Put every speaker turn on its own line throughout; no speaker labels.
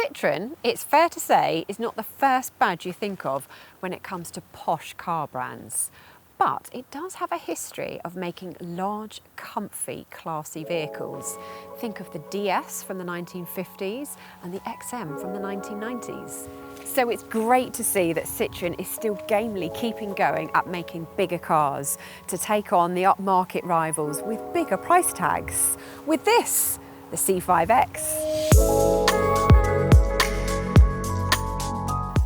Citroen, it's fair to say, is not the first badge you think of when it comes to posh car brands. But it does have a history of making large, comfy, classy vehicles. Think of the DS from the 1950s and the XM from the 1990s. So it's great to see that Citroen is still gamely keeping going at making bigger cars to take on the upmarket rivals with bigger price tags. With this, the C5X.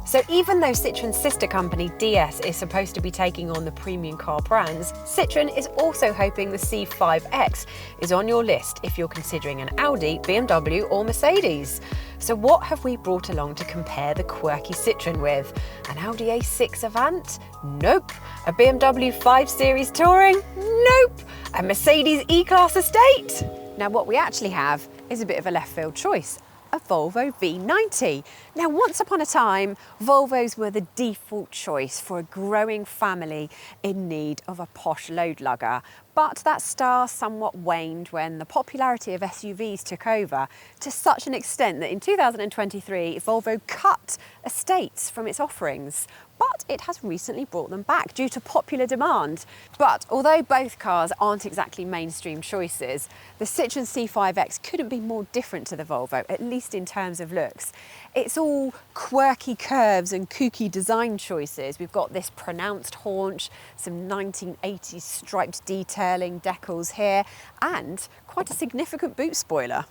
So even though Citroen's sister company DS is supposed to be taking on the premium car brands, Citroen is also hoping the C5X is on your list if you're considering an Audi, BMW or Mercedes. So what have we brought along to compare the quirky Citroen with? An Audi A6 Avant? Nope. A BMW 5 Series Touring? Nope. A Mercedes E-Class Estate? Now what we actually have is a bit of a left field choice. A Volvo V90. Now, once upon a time, Volvos were the default choice for a growing family in need of a posh load lugger. But that star somewhat waned when the popularity of SUVs took over to such an extent that in 2023, Volvo cut estates from its offerings. But it has recently brought them back due to popular demand. But although both cars aren't exactly mainstream choices, the Citroen C5X couldn't be more different to the Volvo, at least in terms of looks. It's all quirky curves and kooky design choices. We've got this pronounced haunch, some 1980s striped detailing decals here, and quite a significant boot spoiler.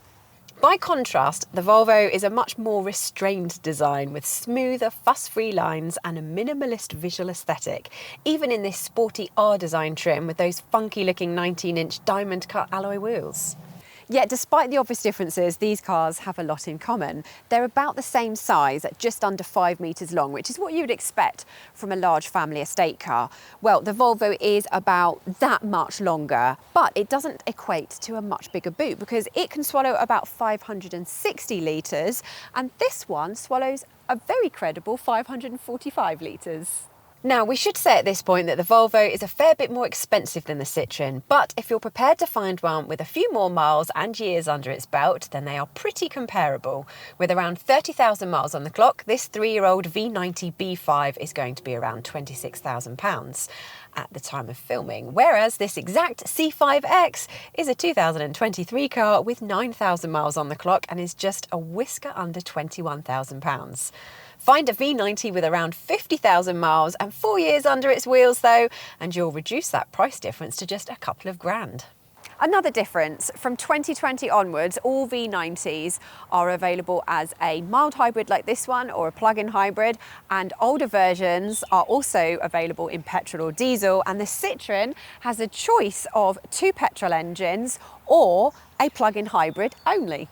By contrast, the Volvo is a much more restrained design with smoother, fuss-free lines and a minimalist visual aesthetic, even in this sporty R-design trim with those funky-looking 19-inch diamond-cut alloy wheels. Yet despite the obvious differences, these cars have a lot in common. They're about the same size at just under 5 metres long, which is what you would expect from a large family estate car. Well, the Volvo is about that much longer, but it doesn't equate to a much bigger boot because it can swallow about 560 litres, and this one swallows a very credible 545 litres. Now, we should say at this point that the Volvo is a fair bit more expensive than the Citroen, but if you're prepared to find one with a few more miles and years under its belt, then they are pretty comparable. With around 30,000 miles on the clock, this 3-year-old V90 B5 is going to be around £26,000 at the time of filming, whereas this exact C5X is a 2023 car with 9,000 miles on the clock and is just a whisker under £21,000. Find a V90 with around 50,000 miles and 4 years under its wheels though, and you'll reduce that price difference to just a couple of grand. Another difference, from 2020 onwards, all V90s are available as a mild hybrid like this one or a plug-in hybrid, and older versions are also available in petrol or diesel, and the Citroen has a choice of 2 petrol engines or a plug-in hybrid only.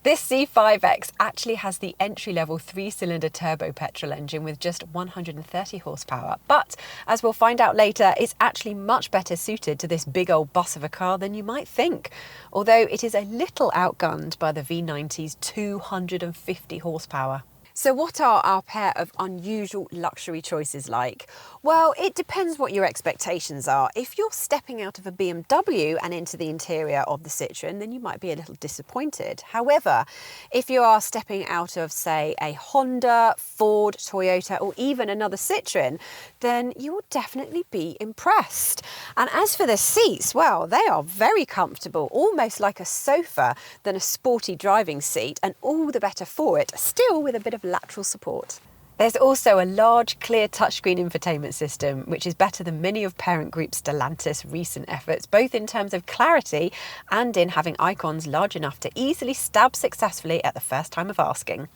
This C5X actually has the entry-level 3-cylinder turbo petrol engine with just 130 horsepower, but as we'll find out later, it's actually much better suited to this big old bus of a car than you might think, although it is a little outgunned by the V90's 250 horsepower. So what are our pair of unusual luxury choices like? Well, it depends what your expectations are. If you're stepping out of a BMW and into the interior of the Citroen, then you might be a little disappointed. However, if you are stepping out of, say, a Honda, Ford, Toyota, or even another Citroen, then you will definitely be impressed. And as for the seats, well, they are very comfortable, almost like a sofa than a sporty driving seat, and all the better for it, still with a bit of lateral support. There's also a large, clear touchscreen infotainment system, which is better than many of parent group Stellantis' recent efforts, both in terms of clarity and in having icons large enough to easily stab successfully at the first time of asking.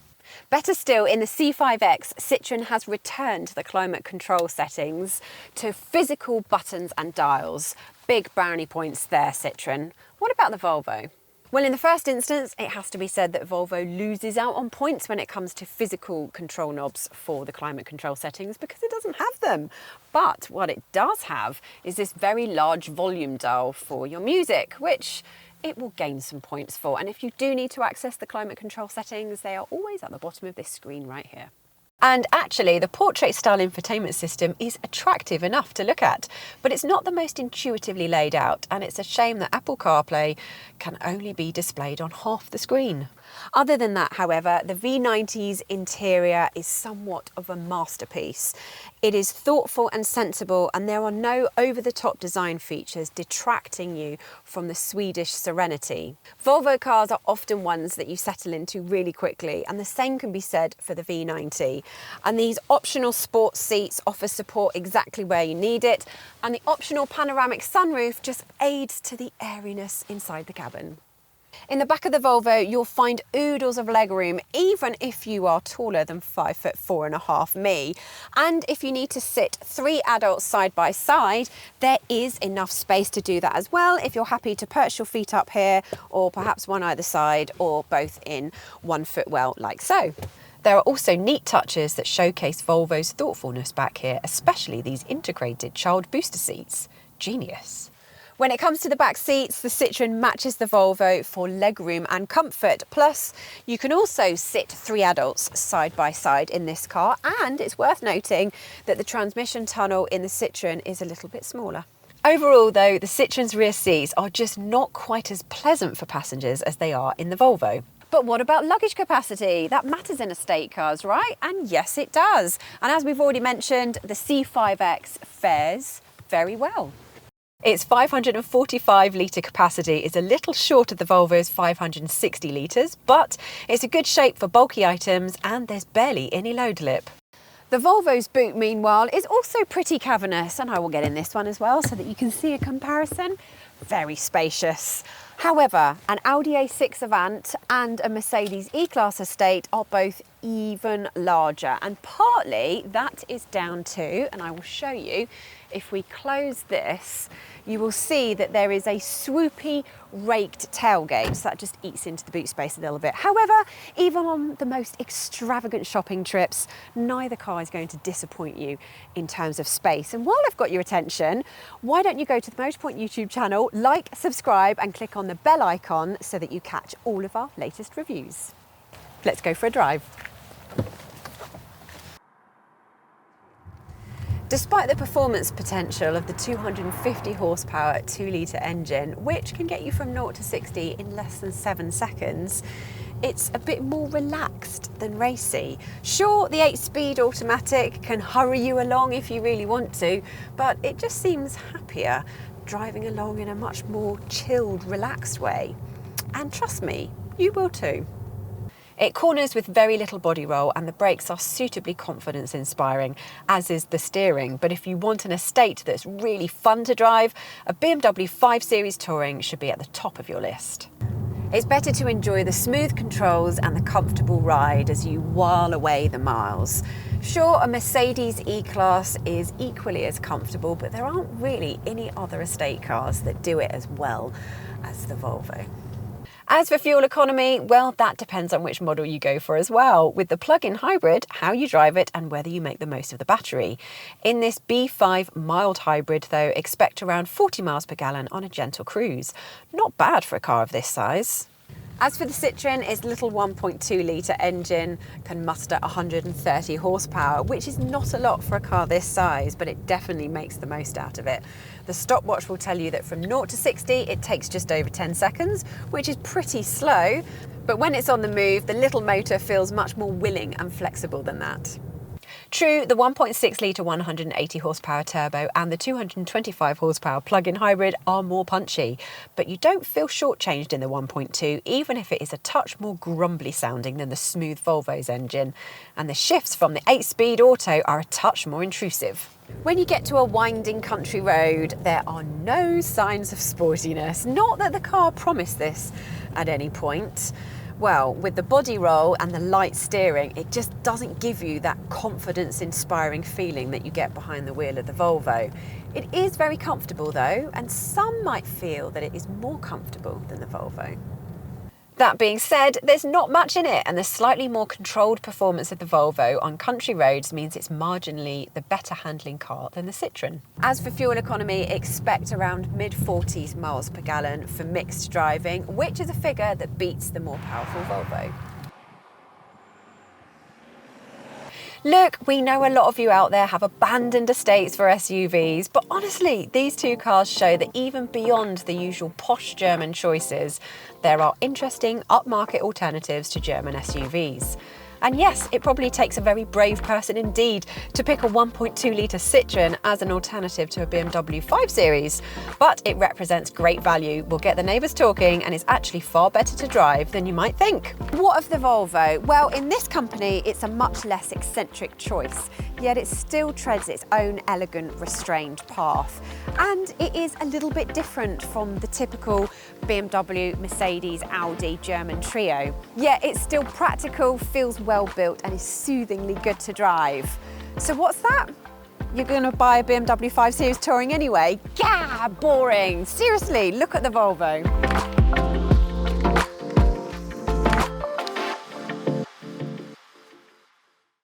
Better still, in the C5X, Citroen has returned the climate control settings to physical buttons and dials. Big brownie points there, Citroen. What about the Volvo? Well, in the first instance, it has to be said that Volvo loses out on points when it comes to physical control knobs for the climate control settings because it doesn't have them. But what it does have is this very large volume dial for your music, which it will gain some points for. And if you do need to access the climate control settings, they are always at the bottom of this screen right here. And actually, the portrait-style infotainment system is attractive enough to look at, but it's not the most intuitively laid out, and it's a shame that Apple CarPlay can only be displayed on half the screen. Other than that, however, the V90's interior is somewhat of a masterpiece. It is thoughtful and sensible, and there are no over-the-top design features detracting you from the Swedish serenity. Volvo cars are often ones that you settle into really quickly, and the same can be said for the V90. And these optional sports seats offer support exactly where you need it, and the optional panoramic sunroof just aids to the airiness inside the cabin. In the back of the Volvo, you'll find oodles of legroom, even if you are taller than 5'4.5" me. And if you need to sit 3 adults side by side, there is enough space to do that as well, if you're happy to perch your feet up here, or perhaps one either side, or both in 1 footwell, like so. There are also neat touches that showcase Volvo's thoughtfulness back here, especially these integrated child booster seats. Genius. When it comes to the back seats, the Citroen matches the Volvo for legroom and comfort. Plus, you can also sit 3 adults side by side in this car. And it's worth noting that the transmission tunnel in the Citroen is a little bit smaller. Overall, though, the Citroen's rear seats are just not quite as pleasant for passengers as they are in the Volvo. But what about luggage capacity? That matters in estate cars, right? And yes, it does. And as we've already mentioned, the C5X fares very well. Its 545 litre capacity is a little short of the Volvo's 560 litres, but it's a good shape for bulky items, and there's barely any load lip. The Volvo's boot, meanwhile, is also pretty cavernous, and I will get in this one as well so that you can see a comparison. Very spacious. However, an Audi A6 Avant and a Mercedes E-Class estate are both even larger, and partly that is down to, and I will show you, if we close this, you will see that there is a swoopy raked tailgate, so that just eats into the boot space a little bit. However, even on the most extravagant shopping trips, neither car is going to disappoint you in terms of space. And while I've got your attention, why don't you go to the Motorpoint YouTube channel, like, subscribe, and click on the bell icon so that you catch all of our latest reviews. Let's go for a drive. Despite the performance potential of the 250 horsepower 2-litre engine, which can get you from 0 to 60 in less than 7 seconds, it's a bit more relaxed than racy. Sure, the 8-speed automatic can hurry you along if you really want to, but it just seems happier driving along in a much more chilled, relaxed way. And trust me, you will too. It corners with very little body roll, and the brakes are suitably confidence-inspiring, as is the steering. But if you want an estate that's really fun to drive, a BMW 5 Series Touring should be at the top of your list. It's better to enjoy the smooth controls and the comfortable ride as you while away the miles. Sure, a Mercedes E-Class is equally as comfortable, but there aren't really any other estate cars that do it as well as the Volvo. As for fuel economy, well, that depends on which model you go for as well. With the plug-in hybrid, how you drive it and whether you make the most of the battery. In this B5 mild hybrid, though, expect around 40 miles per gallon on a gentle cruise. Not bad for a car of this size. As for the Citroen, its little 1.2 litre engine can muster 130 horsepower, which is not a lot for a car this size, but it definitely makes the most out of it. The stopwatch will tell you that from 0 to 60, it takes just over 10 seconds, which is pretty slow. But when it's on the move, the little motor feels much more willing and flexible than that. True, the 1.6 litre 180 horsepower turbo and the 225 horsepower plug-in hybrid are more punchy, but you don't feel shortchanged in the 1.2, even if it is a touch more grumbly sounding than the smooth Volvo's engine. And the shifts from the 8-speed auto are a touch more intrusive. When you get to a winding country road, there are no signs of sportiness. Not that the car promised this at any point. Well, with the body roll and the light steering, it just doesn't give you that confidence-inspiring feeling that you get behind the wheel of the Volvo. It is very comfortable though, and some might feel that it is more comfortable than the Volvo. That being said, there's not much in it, and the slightly more controlled performance of the Volvo on country roads means it's marginally the better handling car than the Citroen. As for fuel economy, expect around mid-40s miles per gallon for mixed driving, which is a figure that beats the more powerful Volvo. Look, we know a lot of you out there have abandoned estates for SUVs, but honestly, these two cars show that even beyond the usual posh German choices, there are interesting upmarket alternatives to German SUVs. And yes, it probably takes a very brave person indeed to pick a 1.2-litre Citroen as an alternative to a BMW 5 Series, but it represents great value, will get the neighbours talking, and is actually far better to drive than you might think. What of the Volvo? Well, in this company, it's a much less eccentric choice, yet it still treads its own elegant, restrained path. And it is a little bit different from the typical BMW, Mercedes, Audi German trio. Yet it's still practical, feels well built, and is soothingly good to drive. So what's that? You're going to buy a BMW 5 Series Touring anyway? Gah, boring. Seriously, look at the Volvo.